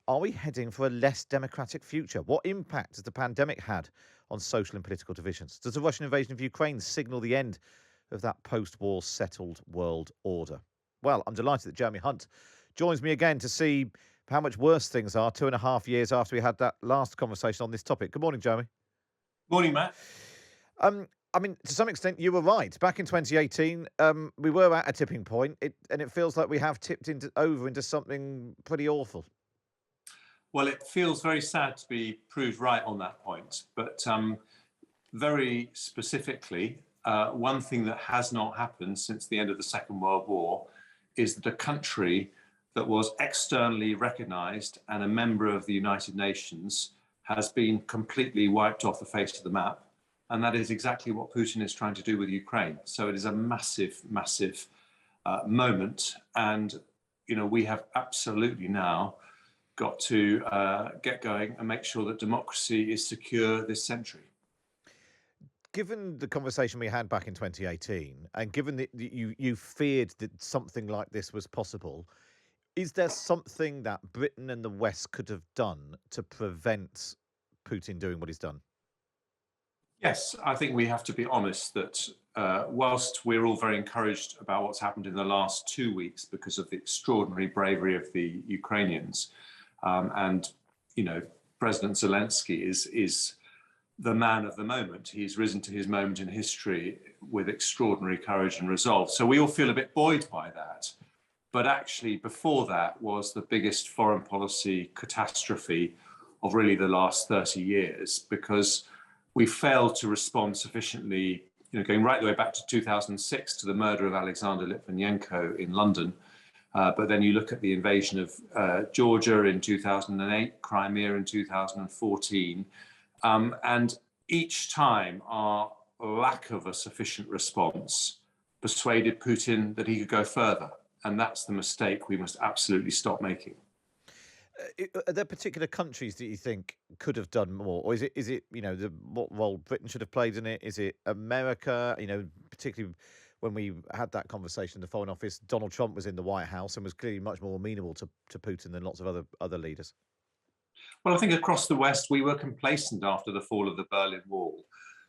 Are we heading for a less democratic future? What impact has the pandemic had on social and political divisions? Does the Russian invasion of Ukraine signal the end of that post war settled world order? Well, I'm delighted that Jeremy Hunt joins me again to see how much worse things are 2.5 years after we had that last conversation on this topic. Good morning, Jeremy. Morning, Matt. I mean, to some extent, you were right. Back in 2018, we were at a tipping point, and it feels like we have tipped over into something pretty awful. Well, it feels very sad to be proved right on that point. But very specifically, one thing that has not happened since the end of the Second World War is that a country that was externally recognized and a member of the United Nations has been completely wiped off the face of the map. And that is exactly what Putin is trying to do with Ukraine. So it is a massive, massive moment. And, we have absolutely now got to get going and make sure that democracy is secure this century. Given the conversation we had back in 2018, and given that you feared that something like this was possible, is there something that Britain and the West could have done to prevent Putin doing what he's done? Yes, I think we have to be honest that whilst we're all very encouraged about what's happened in the last 2 weeks because of the extraordinary bravery of the Ukrainians, and President Zelensky is the man of the moment. He's risen to his moment in history with extraordinary courage and resolve. So we all feel a bit buoyed by that. But actually, before that was the biggest foreign policy catastrophe of really the last 30 years, because we failed to respond sufficiently, going right the way back to 2006 to the murder of Alexander Litvinenko in London. But then you look at the invasion of Georgia in 2008, Crimea in 2014, and each time our lack of a sufficient response persuaded Putin that he could go further. And that's the mistake we must absolutely stop making. Are there particular countries that you think could have done more, or is it what role Britain should have played in it? Is it America? Particularly when we had that conversation in the Foreign Office, Donald Trump was in the White House and was clearly much more amenable to Putin than lots of other leaders. Well, I think across the West, we were complacent after the fall of the Berlin Wall.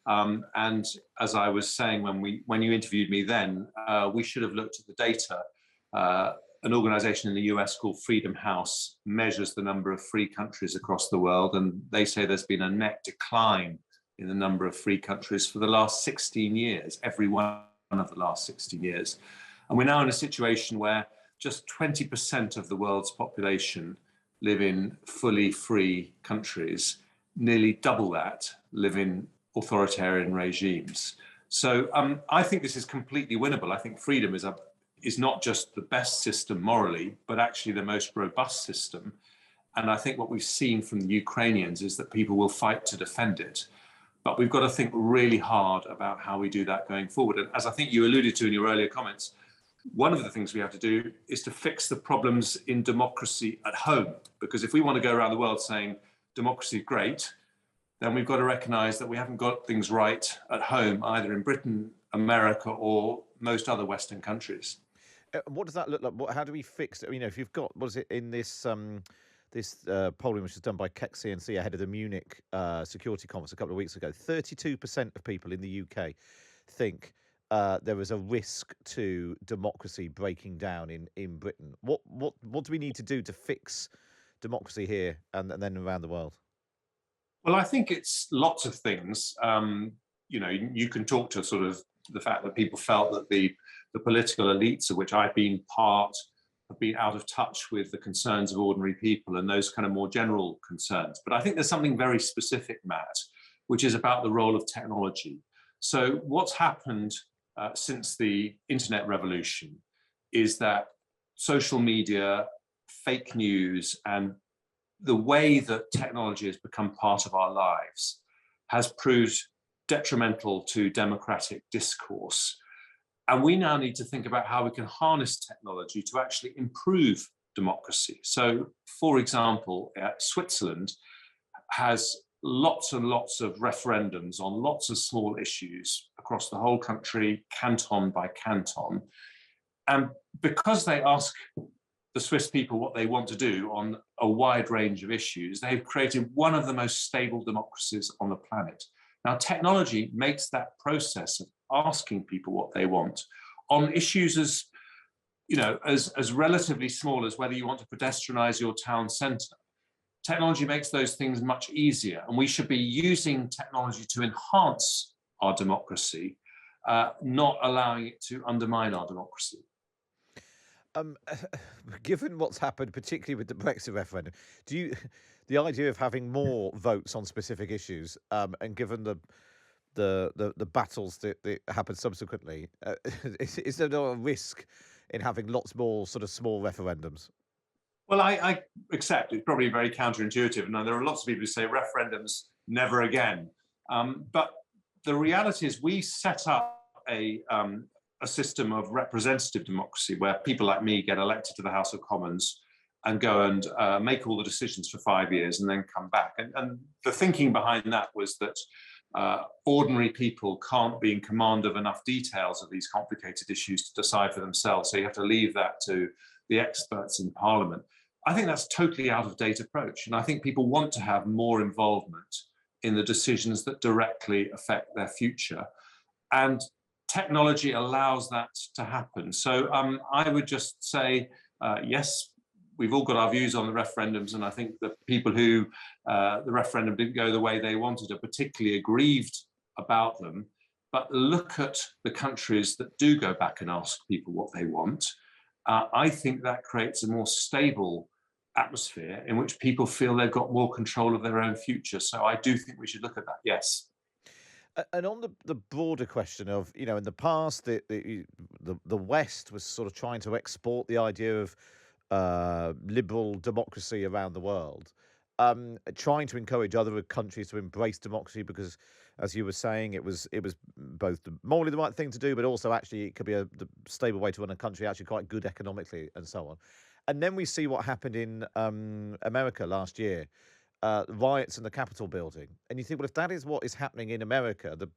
And as I was saying when you interviewed me then, we should have looked at the data. An organization in the US called Freedom House measures the number of free countries across the world, and they say there's been a net decline in the number of free countries for the last 16 years, every one of the last 16 years. And we're now in a situation where just 20% of the world's population live in fully free countries. Nearly double that live in authoritarian regimes. So I think this is completely winnable. I think freedom is not just the best system morally, but actually the most robust system. And I think what we've seen from the Ukrainians is that people will fight to defend it. But we've got to think really hard about how we do that going forward. And as I think you alluded to in your earlier comments, one of the things we have to do is to fix the problems in democracy at home. Because if we want to go around the world saying democracy is great, then we've got to recognize that we haven't got things right at home, either in Britain, America, or most other Western countries. What does that look like? How do we fix it? If you've got, what is it in this polling which was done by Keck CNC ahead of the Munich security conference a couple of weeks ago, 32% of people in the UK think there is a risk to democracy breaking down in Britain. What do we need to do to fix democracy here and then around the world? Well, I think it's lots of things. You can talk to sort of the fact that people felt that the political elites, of which I've been part, have been out of touch with the concerns of ordinary people and those kind of more general concerns. But I think there's something very specific, Matt, which is about the role of technology. So what's happened since the internet revolution is that social media, fake news, and the way that technology has become part of our lives has proved detrimental to democratic discourse. And we now need to think about how we can harness technology to actually improve democracy. So, for example, Switzerland has lots and lots of referendums on lots of small issues across the whole country, canton by canton. And because they ask the Swiss people what they want to do on a wide range of issues, they've created one of the most stable democracies on the planet. Now, technology makes that process of asking people what they want on issues as as relatively small as whether you want to pedestrianize your town centre. Technology makes those things much easier, and we should be using technology to enhance our democracy, not allowing it to undermine our democracy. Um, given what's happened, particularly with the Brexit referendum, do you the idea of having more votes on specific issues, and given the battles that happened subsequently, is there no risk in having lots more sort of small referendums? Well, I accept it's probably very counterintuitive, and there are lots of people who say referendums never again. But the reality is, we set up a system of representative democracy where people like me get elected to the House of Commons and go and make all the decisions for 5 years and then come back. And the thinking behind that was that ordinary people can't be in command of enough details of these complicated issues to decide for themselves. So you have to leave that to the experts in Parliament. I think that's totally out of date approach. And I think people want to have more involvement in the decisions that directly affect their future. And technology allows that to happen. So I would just say, yes, we've all got our views on the referendums, and I think the people who the referendum didn't go the way they wanted are particularly aggrieved about them. But look at the countries that do go back and ask people what they want. I think that creates a more stable atmosphere in which people feel they've got more control of their own future. So I do think we should look at that, yes. And on the broader question of, in the past, the West was sort of trying to export the idea of liberal democracy around the world, trying to encourage other countries to embrace democracy because, as you were saying, it was both morally the right thing to do, but also actually it could be the stable way to run a country, actually quite good economically and so on. And then we see what happened in America last year, riots in the Capitol building. And you think, well, if that is what is happening in America, the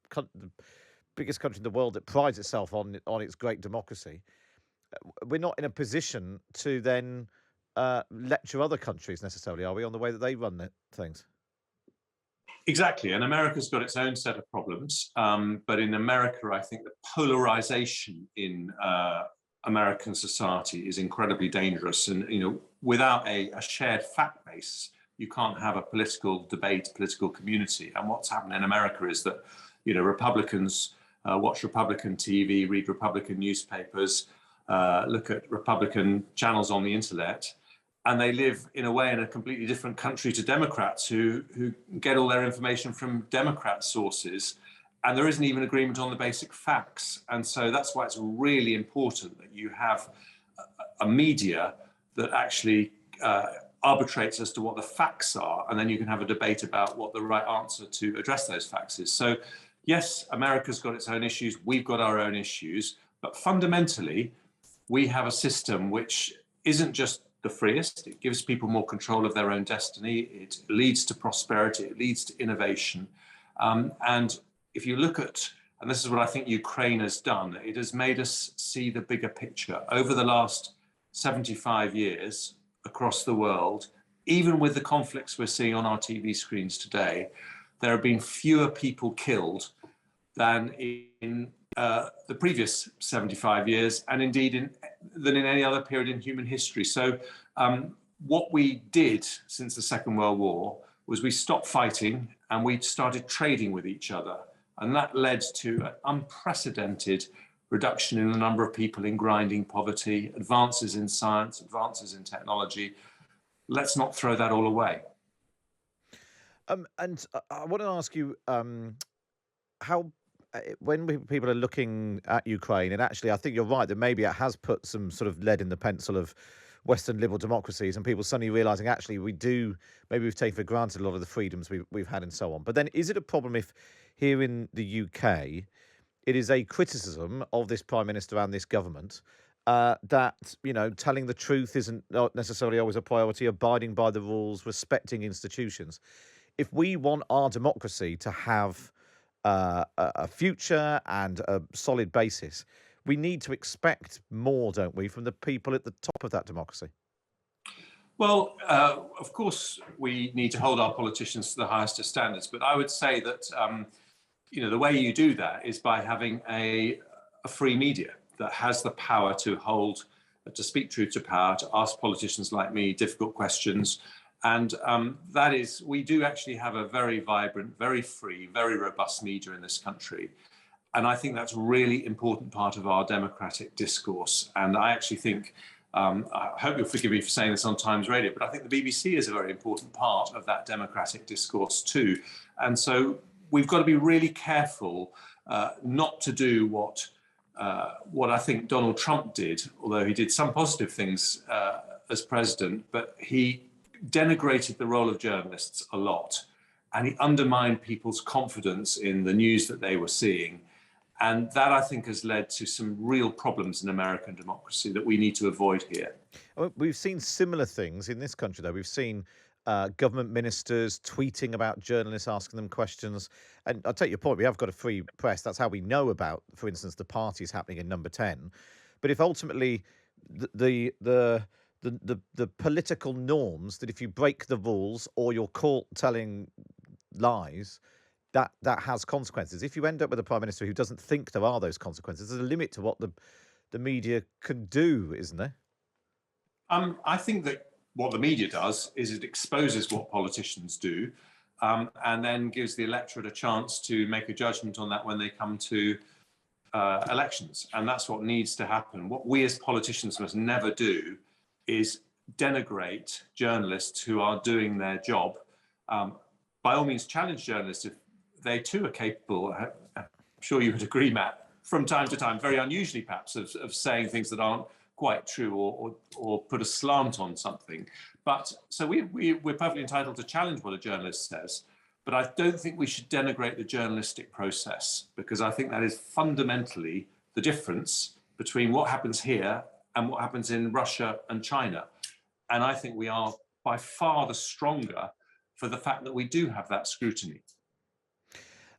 biggest country in the world that prides itself on its great democracy, we're not in a position to then lecture other countries necessarily, are we, on the way that they run things? Exactly. And America's got its own set of problems. But in America, I think the polarization in American society is incredibly dangerous. And, without a shared fact base, you can't have a political debate, political community. And what's happened in America is that, Republicans watch Republican TV, read Republican newspapers, look at Republican channels on the internet, and they live in a way in a completely different country to Democrats who get all their information from Democrat sources. And there isn't even agreement on the basic facts. And so that's why it's really important that you have a media that actually arbitrates as to what the facts are, and then you can have a debate about what the right answer to address those facts is. So yes, America's got its own issues, we've got our own issues, but fundamentally, we have a system which isn't just the freest. It gives people more control of their own destiny. It leads to prosperity. It leads to innovation. And if you look at, and this is what I think Ukraine has done, it has made us see the bigger picture. Over the last 75 years across the world, even with the conflicts we're seeing on our TV screens today, there have been fewer people killed than in the previous 75 years, and indeed than in any other period in human history. So what we did since the Second World War was we stopped fighting and we started trading with each other. And that led to an unprecedented reduction in the number of people in grinding poverty, advances in science, advances in technology. Let's not throw that all away. And I want to ask you how, when people are looking at Ukraine, and actually I think you're right that maybe it has put some sort of lead in the pencil of Western liberal democracies, and people suddenly realizing actually maybe we've taken for granted a lot of the freedoms we've had and so on. But then is it a problem if here in the UK it is a criticism of this Prime Minister and this government that, telling the truth isn't not necessarily always a priority, abiding by the rules, respecting institutions? If we want our democracy to have a future and a solid basis, we need to expect more, don't we, from the people at the top of that democracy? Well, of course, we need to hold our politicians to the highest of standards. But I would say that the way you do that is by having a free media that has the power to speak truth to power, to ask politicians like me difficult questions. And that is, we do actually have a very vibrant, very free, very robust media in this country. And I think that's a really important part of our democratic discourse. And I actually think, I hope you'll forgive me for saying this on Times Radio, but I think the BBC is a very important part of that democratic discourse too. And so we've got to be really careful not to do what I think Donald Trump did, although he did some positive things as president, but he denigrated the role of journalists a lot, and he undermined people's confidence in the news that they were seeing. And that, I think, has led to some real problems in American democracy that we need to avoid here. We've seen similar things in this country, though. We've seen government ministers tweeting about journalists, asking them questions. And I'll take your point. We have got a free press. That's how we know about, for instance, the parties happening in number 10. But if ultimately the political norms that if you break the rules or you're caught telling lies, that has consequences. If you end up with a prime minister who doesn't think there are those consequences, there's a limit to what the media can do, isn't there? I think that what the media does is it exposes what politicians do, and then gives the electorate a chance to make a judgment on that when they come to elections. And that's what needs to happen. What we as politicians must never do is denigrate journalists who are doing their job. By all means, challenge journalists if they too are capable. I'm sure you would agree, Matt, from time to time, very unusually perhaps, of saying things that aren't quite true or put a slant on something. But so we're perfectly entitled to challenge what a journalist says. But I don't think we should denigrate the journalistic process, because I think that is fundamentally the difference between what happens here and what happens in Russia and China. And I think we are by far the stronger for the fact that we do have that scrutiny.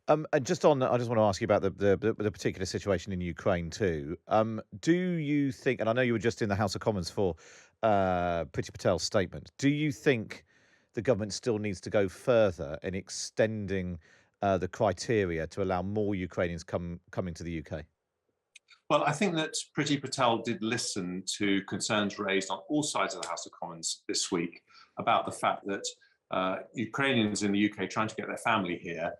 And just on, I just want to ask you about the particular situation in Ukraine too. Do you think, and I know you were just in the House of Commons for Priti Patel's statement, do you think the government still needs to go further in extending the criteria to allow more Ukrainians coming to the UK? Well, I think that Priti Patel did listen to concerns raised on all sides of the House of Commons this week about the fact that Ukrainians in the UK trying to get their family here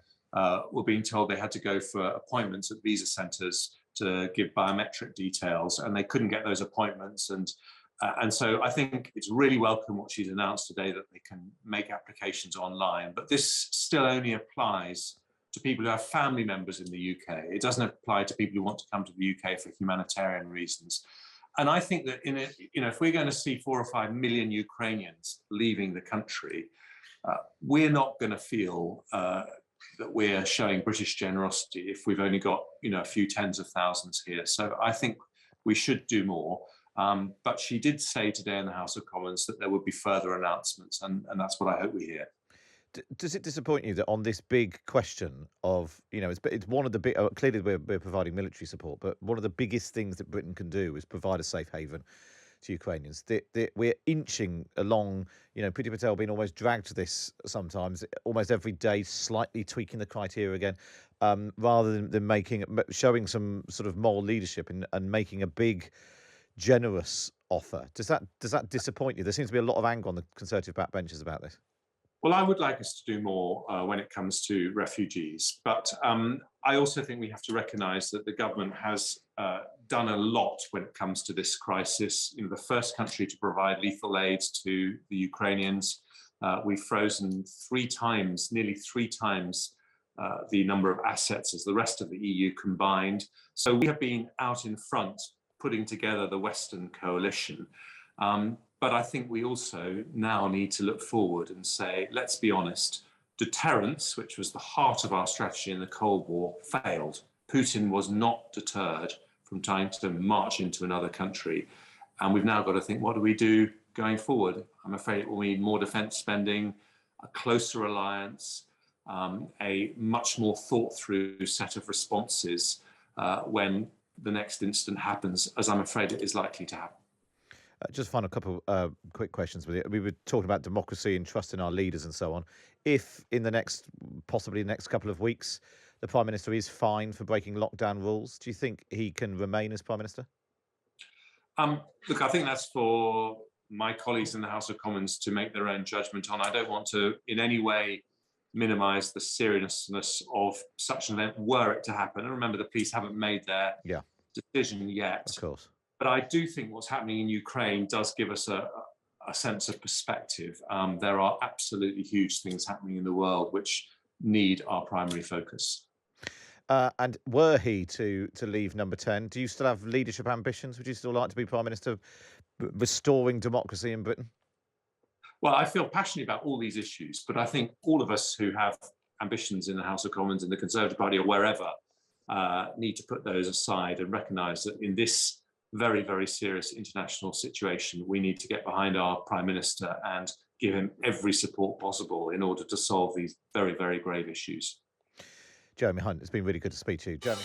were being told they had to go for appointments at visa centres to give biometric details, and they couldn't get those appointments. And so I think it's really welcome what she's announced today, that they can make applications online. But this still only applies to people who have family members in the UK. It doesn't apply to people who want to come to the UK for humanitarian reasons. And I think that if we're going to see 4 or 5 million Ukrainians leaving the country, we're not going to feel that we're showing British generosity if we've only got a few tens of thousands here. So I think we should do more. But she did say today in the House of Commons that there would be further announcements, and that's what I hope we hear. Does it disappoint you that on this big question of, it's one of the big, clearly we're providing military support, but one of the biggest things that Britain can do is provide a safe haven to Ukrainians. We're inching along, Priti Patel being almost dragged to this sometimes, almost every day, slightly tweaking the criteria again, rather than showing some sort of moral leadership and making a big, generous offer. Does that disappoint you? There seems to be a lot of anger on the Conservative backbenches about this. Well, I would like us to do more when it comes to refugees, but I also think we have to recognise that the government has done a lot when it comes to this crisis. The first country to provide lethal aid to the Ukrainians. We've frozen nearly three times the number of assets as the rest of the EU combined. So we have been out in front putting together the Western coalition. But I think we also now need to look forward and say, let's be honest, deterrence, which was the heart of our strategy in the Cold War, failed. Putin was not deterred from trying to march into another country. And we've now got to think, what do we do going forward? I'm afraid it will need more defence spending, a closer alliance, a much more thought through set of responses when the next incident happens, as I'm afraid it is likely to happen. Just final couple quick questions with you. We were talking about democracy and trust in our leaders and so on. If in the next, possibly next couple of weeks, the Prime Minister is fined for breaking lockdown rules, do you think he can remain as Prime Minister? Look, I think that's for my colleagues in the House of Commons to make their own judgment on. I don't want to in any way minimise the seriousness of such an event were it to happen. And remember, the police haven't made their decision yet. Of course. But I do think what's happening in Ukraine does give us a sense of perspective. There are absolutely huge things happening in the world which need our primary focus. And were he to leave Number 10, do you still have leadership ambitions? Would you still like to be Prime Minister, restoring democracy in Britain? Well, I feel passionate about all these issues, but I think all of us who have ambitions in the House of Commons, in the Conservative Party or wherever, need to put those aside and recognise that in this very, very serious international situation, we need to get behind our Prime Minister and give him every support possible in order to solve these very, very grave issues. Jeremy Hunt, it's been really good to speak to you. Jeremy.